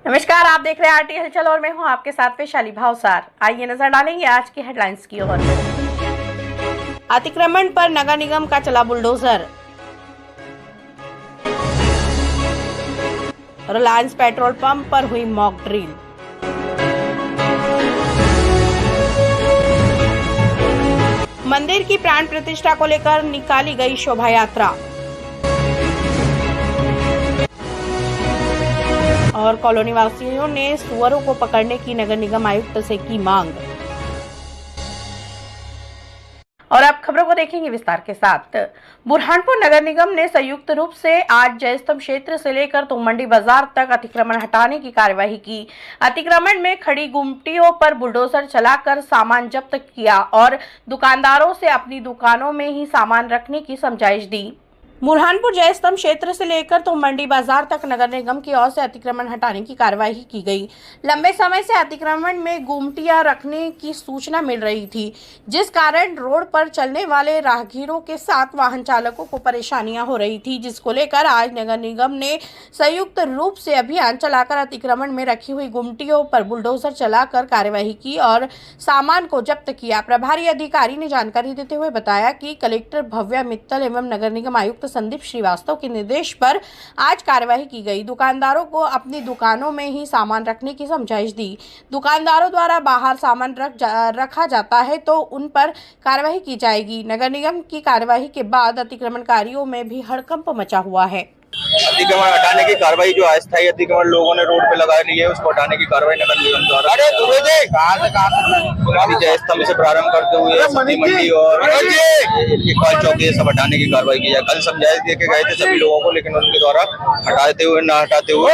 नमस्कार, आप देख रहे हैं आरटी हलचल और मैं हूं आपके साथ वैशाली भावसार। आइए नजर डालेंगे आज की हेडलाइंस की ओर। अतिक्रमण पर नगर निगम का चला बुलडोजर। रिलायंस पेट्रोल पंप पर हुई मॉक ड्रिल। मंदिर की प्राण प्रतिष्ठा को लेकर निकाली गई शोभा यात्रा और कॉलोनी वासियों ने सुअरों को पकड़ने की नगर निगम आयुक्त से की मांग। और अब खबरों को देखेंगे विस्तार के साथ। बुरहानपुर नगर निगम ने संयुक्त रूप से आज जयस्तंभ क्षेत्र से लेकर तुंगमंडी बाजार तक अतिक्रमण हटाने की कार्यवाही की। अतिक्रमण में खड़ी गुमटियों पर बुलडोजर चलाकर सामान जब्त किया और दुकानदारों से अपनी दुकानों में ही सामान रखने की समझाइश दी। बुरहानपुर जयस्तंभ क्षेत्र से लेकर तुंगमंडी बाजार तक नगर निगम की ओर से अतिक्रमण हटाने की कार्यवाही की गई। लंबे समय से अतिक्रमण में गुमटियां रखने की सूचना मिल रही थी, जिस कारण रोड पर चलने वाले राहगीरों के साथ वाहन चालकों को परेशानियां हो रही थी, जिसको लेकर आज नगर निगम ने संयुक्त रूप से अभियान चलाकर अतिक्रमण में रखी हुई गुमटियों पर बुलडोजर चलाकर कार्यवाही की और सामान को जब्त किया। प्रभारी अधिकारी ने जानकारी देते हुए बताया कि कलेक्टर भव्या मित्तल एवं नगर निगम आयुक्त संदीप श्रीवास्तव के निर्देश पर आज कार्यवाही की गई। दुकानदारों को अपनी दुकानों में ही सामान रखने की समझाइश दी। दुकानदारों द्वारा बाहर सामान रखा जाता है तो उन पर कार्यवाही की जाएगी। नगर निगम की कार्यवाही के बाद अतिक्रमणकारियों में भी हड़कंप मचा हुआ है। अतिक्रमण हटाने की कार्रवाई जो अस्थायी अतिक्रमण लोगों ने रोड पे लगा ली है, उसको हटाने की कार्रवाई नगर निगम द्वारा जयस्तंभ से प्रारंभ करते हुए सब्जी मंडी और इकबाल चौक ये सब हटाने की कार्रवाई की है। कल समझाइश दे के गए थे सभी लोगों को, लेकिन उनके द्वारा हटाते हुए न हटाते हुए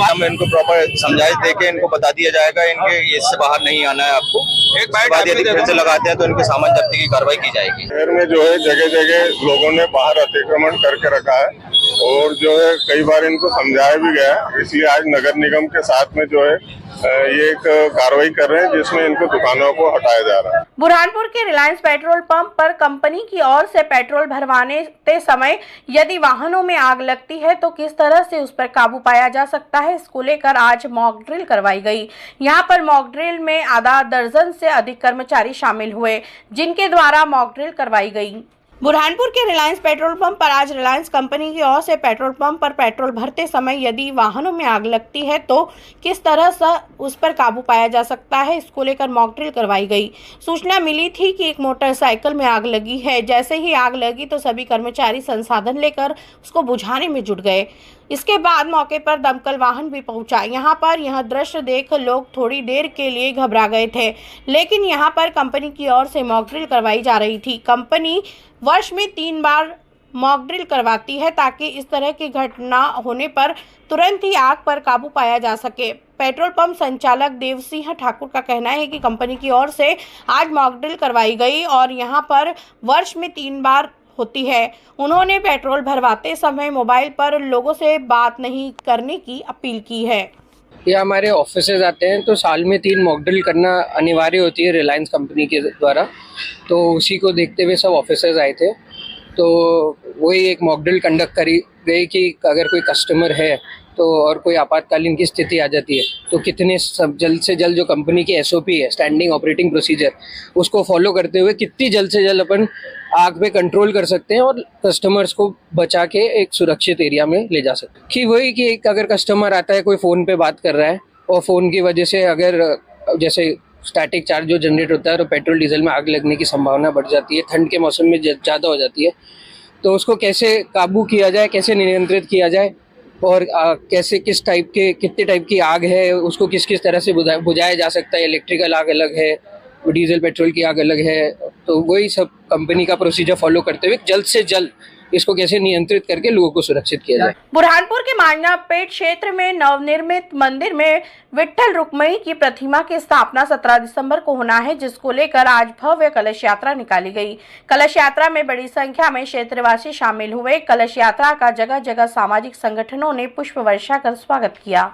हम इनको प्रॉपर समझाइश दे के इनको बता दिया जाएगा, इनके इससे बाहर नहीं आना है आपको। एक बार यदि फिर से लगाते हैं तो इनके सामान जब्ती की कार्रवाई की जाएगी। शहर में जो है जगह जगह लोगों ने बाहर अतिक्रमण करके रखा है और जो है कई बार इनको समझाया भी गया, इसलिए आज नगर निगम के साथ में जो है ये एक कार्रवाई कर रहे हैं जिसमें इनको दुकानों को हटाया जा रहा है। बुरहानपुर के रिलायंस पेट्रोल पंप पर कंपनी की ओर से पेट्रोल भरवाने समय यदि वाहनों में आग लगती है तो किस तरह से उस पर काबू पाया जा सकता है, इसको लेकर आज मॉक ड्रिल करवाई गई। यहां पर मॉक ड्रिल में आधा दर्जन से अधिक कर्मचारी शामिल हुए, जिनके द्वारा मॉक ड्रिल करवाई गई। बुरहानपुर के रिलायंस पेट्रोल पंप पर आज रिलायंस कंपनी की ओर से पेट्रोल पंप पर पेट्रोल भरते समय यदि वाहनों में आग लगती है तो किस तरह से उस पर काबू पाया जा सकता है, इसको लेकर मॉक ड्रिल करवाई गई। सूचना मिली थी कि एक मोटरसाइकिल में आग लगी है। जैसे ही आग लगी तो सभी कर्मचारी संसाधन लेकर उसको बुझाने में जुट गए। इसके बाद मौके पर दमकल वाहन भी पहुंचा। यहां पर यह दृश्य देख लोग थोड़ी देर के लिए घबरा गए थे, लेकिन यहां पर कंपनी की ओर से मॉक ड्रिल करवाई जा रही थी। कंपनी वर्ष में 3 बार मॉक ड्रिल करवाती है ताकि इस तरह की घटना होने पर तुरंत ही आग पर काबू पाया जा सके। पेट्रोल पंप संचालक देवसिंह ठाकुर का कहना है कि कंपनी की ओर से आज मॉक ड्रिल करवाई गई और यहां पर वर्ष में 3 बार होती है। उन्होंने पेट्रोल भरवाते समय मोबाइल पर लोगों से बात नहीं करने की अपील की है। ये हमारे ऑफिसेज आते हैं तो साल में 3 मॉक ड्रिल करना अनिवार्य होती है रिलायंस कंपनी के द्वारा, तो उसी को देखते हुए सब ऑफिसर्स आए थे। तो वही एक मॉक ड्रिल कंडक्ट करी गई कि अगर कोई कस्टमर है तो और कोई आपातकालीन की स्थिति आ जाती है तो कितने सब जल्द से जल्द जो कंपनी की एसओपी है, स्टैंडिंग ऑपरेटिंग प्रोसीजर, उसको फॉलो करते हुए कितनी जल्द से जल्द अपन आग पे कंट्रोल कर सकते हैं और कस्टमर्स को बचा के एक सुरक्षित एरिया में ले जा सकते हैं। कि वही कि अगर कस्टमर आता है, कोई फ़ोन पे बात कर रहा है और फ़ोन की वजह से अगर जैसे स्टैटिक चार्ज जो जनरेट होता है तो पेट्रोल डीजल में आग लगने की संभावना बढ़ जाती है, ठंड के मौसम में ज़्यादा हो जाती है। तो उसको कैसे काबू किया जाए, कैसे नियंत्रित किया जाए और कैसे कितने टाइप की आग है उसको किस किस तरह से बुझाया जा सकता है। इलेक्ट्रिकल आग अलग है, डीजल पेट्रोल की आग अलग है, तो वही सब कंपनी का प्रोसीजर फॉलो करते हुए जल्द से जल्द इसको कैसे नियंत्रित करके लोगों को सुरक्षित किया जाए। बुरहानपुर के मांजनापेट क्षेत्र में नवनिर्मित मंदिर में विट्ठल रुक्मणी की प्रतिमा की स्थापना 17 दिसंबर को होना है, जिसको लेकर आज भव्य कलश यात्रा निकाली गई। कलश यात्रा में बड़ी संख्या में क्षेत्रवासी शामिल हुए। कलश यात्रा का जगह जगह सामाजिक संगठनों ने पुष्प वर्षा कर स्वागत किया।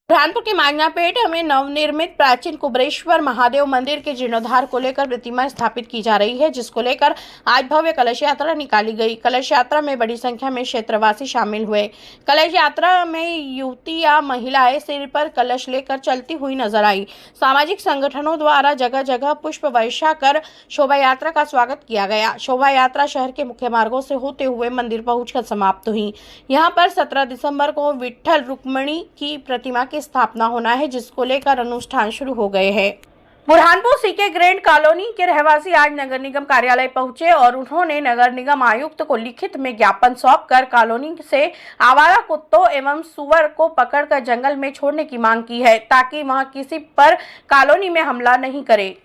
बुरहानपुर के मांगनापेट में नवनिर्मित प्राचीन कुबरेश्वर महादेव मंदिर के जीर्णोद्धार को लेकर प्रतिमा स्थापित की जा रही है, जिसको लेकर आज भव्य कलश यात्रा निकाली गई। कलश यात्रा में बड़ी संख्या में क्षेत्रवासी शामिल हुए। कलश यात्रा में युवती या महिलाएं सिर पर कलश लेकर चलती हुई नजर आई। सामाजिक संगठनों द्वारा जगह जगह पुष्प वर्षा कर शोभा यात्रा का स्वागत किया गया। शोभा यात्रा शहर के मुख्य मार्गों से होते हुए मंदिर पहुंचकर समाप्त हुई। यहाँ पर 17 दिसंबर को विट्ठल रुक्मिणी की प्रतिमा की स्थापना होना है, जिसको लेकर अनुष्ठान शुरू हो गए हैं। बुरहानपुर सीके ग्रैंड कॉलोनी के रहवासी आज नगर निगम कार्यालय पहुंचे और उन्होंने नगर निगम आयुक्त को लिखित में ज्ञापन सौंपकर कॉलोनी से आवारा कुत्तों एवं सुअर को पकड़कर जंगल में छोड़ने की मांग की है, ताकि वहां किसी पर कॉलोनी में हमला नहीं करे।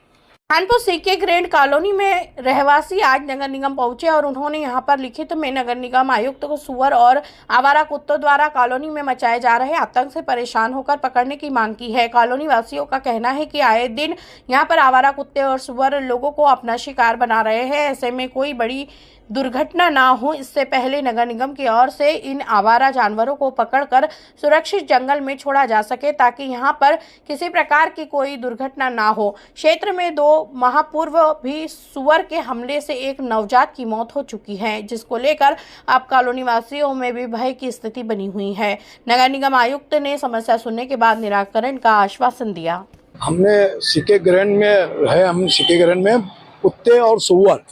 बुरहानपुर सीके ग्रैंड कॉलोनी में रहवासी आज नगर निगम पहुंचे और उन्होंने यहां पर लिखित में नगर निगम आयुक्त को सुअर और आवारा कुत्तों द्वारा कॉलोनी में मचाए जा रहे आतंक से परेशान होकर पकड़ने की मांग की है। कॉलोनी वासियों का कहना है कि आए दिन यहां पर आवारा कुत्ते और सुअर लोगों को अपना शिकार बना रहे हैं। ऐसे में कोई बड़ी दुर्घटना ना हो, इससे पहले नगर निगम की ओर से इन आवारा जानवरों को पकड़कर सुरक्षित जंगल में छोड़ा जा सके, ताकि यहां पर किसी प्रकार की कोई दुर्घटना ना हो। क्षेत्र में 2 माह पूर्व भी सुअर के हमले से एक नवजात की मौत हो चुकी है, जिसको लेकर अब कॉलोनी वासियों में भी भय की स्थिति बनी हुई है। नगर निगम आयुक्त ने समस्या सुनने के बाद निराकरण का आश्वासन दिया। हमने सीके ग्रैंड में हम सीके ग्रैंड में कुत्ते और सुअर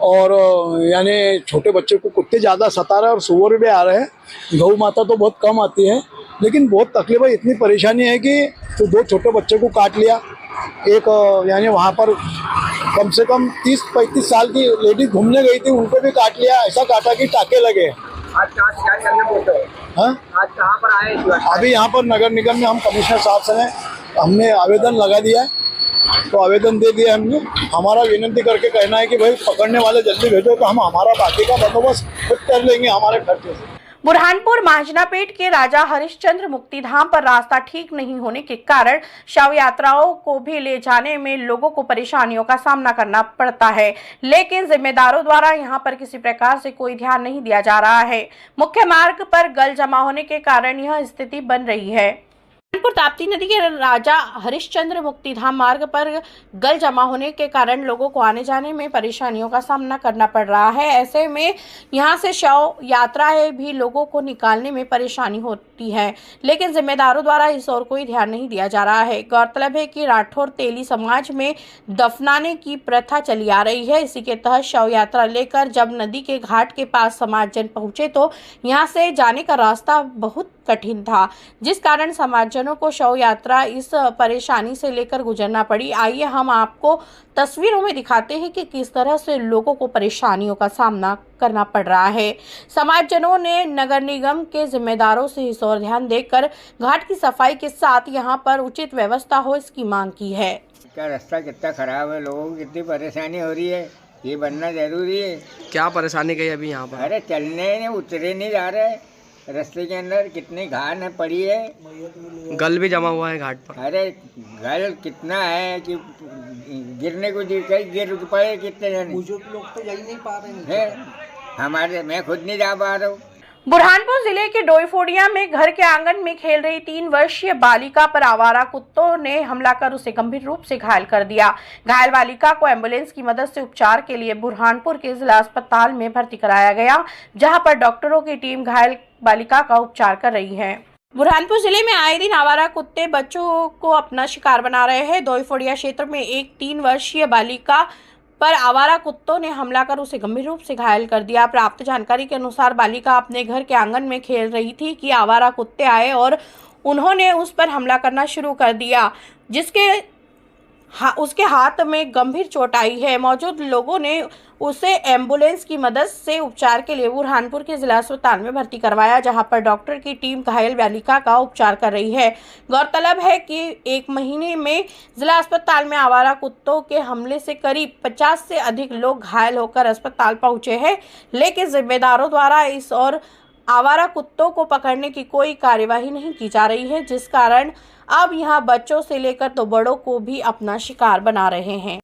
और यानी छोटे बच्चे को कुत्ते ज़्यादा सता रहे हैं और सुअर भी आ रहे हैं। गौ माता तो बहुत कम आती है, लेकिन बहुत तकलीफ है। इतनी परेशानी है कि तो 2 छोटे बच्चे को काट लिया। एक यानी वहाँ पर कम से कम 30-35 साल की लेडी घूमने गई थी, उनको भी काट लिया। ऐसा काटा कि टाके लगे। आज क्या करने बोलते हैं? हाँ, आज कहाँ पर आए? अभी यहाँ पर नगर निगम में हम कमिश्नर साहब से हमने आवेदन लगा दिया है, तो आवेदन दे दिया हमने। हमारा विनती करके कहना है कि भाई पकड़ने वाले जल्दी भेजो, तो हम हमारा बाकी का बंदोबस्त खुद कर लेंगे हमारे खर्चे से। बुरहानपुर मांझनापेट के राजा हरिश्चंद्र मुक्तिधाम पर रास्ता ठीक नहीं होने के कारण शव यात्राओं को भी ले जाने में लोगों को परेशानियों का सामना करना पड़ता है, लेकिन जिम्मेदारों द्वारा यहां पर किसी प्रकार से कोई ध्यान नहीं दिया जा रहा है। मुख्य मार्ग पर गल जमा होने के कारण यह स्थिति बन रही है। बुरहानपुर ताप्ती नदी के राजा हरिश्चंद्र मुक्तिधाम मार्ग पर गल जमा होने के कारण लोगों को आने जाने में परेशानियों का सामना करना पड़ रहा है। ऐसे में यहां से शव यात्राएं भी लोगों को निकालने में परेशानी होती है, लेकिन जिम्मेदारों द्वारा इस ओर कोई ध्यान नहीं दिया जा रहा है। गौरतलब है कि राठौर तेली समाज में दफनाने की प्रथा चली आ रही है। इसी के तहत शव यात्रा लेकर जब नदी के घाट के पास समाजजन पहुंचे तो यहाँ से जाने का रास्ता बहुत कठिन था, जिस कारण समाजजनों को शव यात्रा इस परेशानी से लेकर गुजरना पड़ी। आइए हम आपको तस्वीरों में दिखाते हैं कि किस तरह से लोगों को परेशानियों का सामना करना पड़ रहा है। समाजजनों ने नगर निगम के जिम्मेदारों से इस ओर ध्यान देकर घाट की सफाई के साथ यहाँ पर उचित व्यवस्था हो, इसकी मांग की है। क्या रास्ता कितना खराब है, लोगों को कितनी परेशानी हो रही है, ये बनना जरूरी है। क्या परेशानी गई अभी यहाँ पर? अरे चलने नहीं, उतरे नहीं जा रहे। रास्ते के अंदर कितनी घाट है पड़ी है, गल भी जमा हुआ है घाट पर। अरे गल कितना है कि गिरने को कई गिर पड़े कितने जने। बुजुर्ग लोग तो जा ही नहीं पा रहे हैं। मैं खुद नहीं जा पा रहा हूँ। बुरहानपुर जिले के डोईफोड़िया में घर के आंगन में खेल रही 3 वर्षीय बालिका पर आवारा कुत्तों ने हमला कर उसे गंभीर रूप से घायल कर दिया। घायल बालिका को एम्बुलेंस की मदद से उपचार के लिए बुरहानपुर के जिला अस्पताल में भर्ती कराया गया, जहां पर डॉक्टरों की टीम घायल बालिका का उपचार कर रही है। बुरहानपुर जिले में आए दिन आवारा कुत्ते बच्चों को अपना शिकार बना रहे हैं। डोईफोड़िया क्षेत्र में एक 3 वर्षीय बालिका पर आवारा कुत्तों ने हमला कर उसे गंभीर रूप से घायल कर दिया। प्राप्त जानकारी के अनुसार बालिका अपने घर के आंगन में खेल रही थी कि आवारा कुत्ते आए और उन्होंने उस पर हमला करना शुरू कर दिया, उसके हाथ में गंभीर चोट आई है। मौजूद लोगों ने उसे एम्बुलेंस की मदद से उपचार के लिए बुरहानपुर के जिला अस्पताल में भर्ती करवाया, जहां पर डॉक्टर की टीम घायल बालिका का उपचार कर रही है। गौरतलब है कि 1 महीने में जिला अस्पताल में आवारा कुत्तों के हमले से करीब 50 से अधिक लोग घायल होकर अस्पताल पहुंचे हैं, लेकिन जिम्मेदारों द्वारा इस और आवारा कुत्तों को पकड़ने की कोई कार्यवाही नहीं की जा रही है, जिस कारण अब यहाँ बच्चों से लेकर तो बड़ों को भी अपना शिकार बना रहे हैं।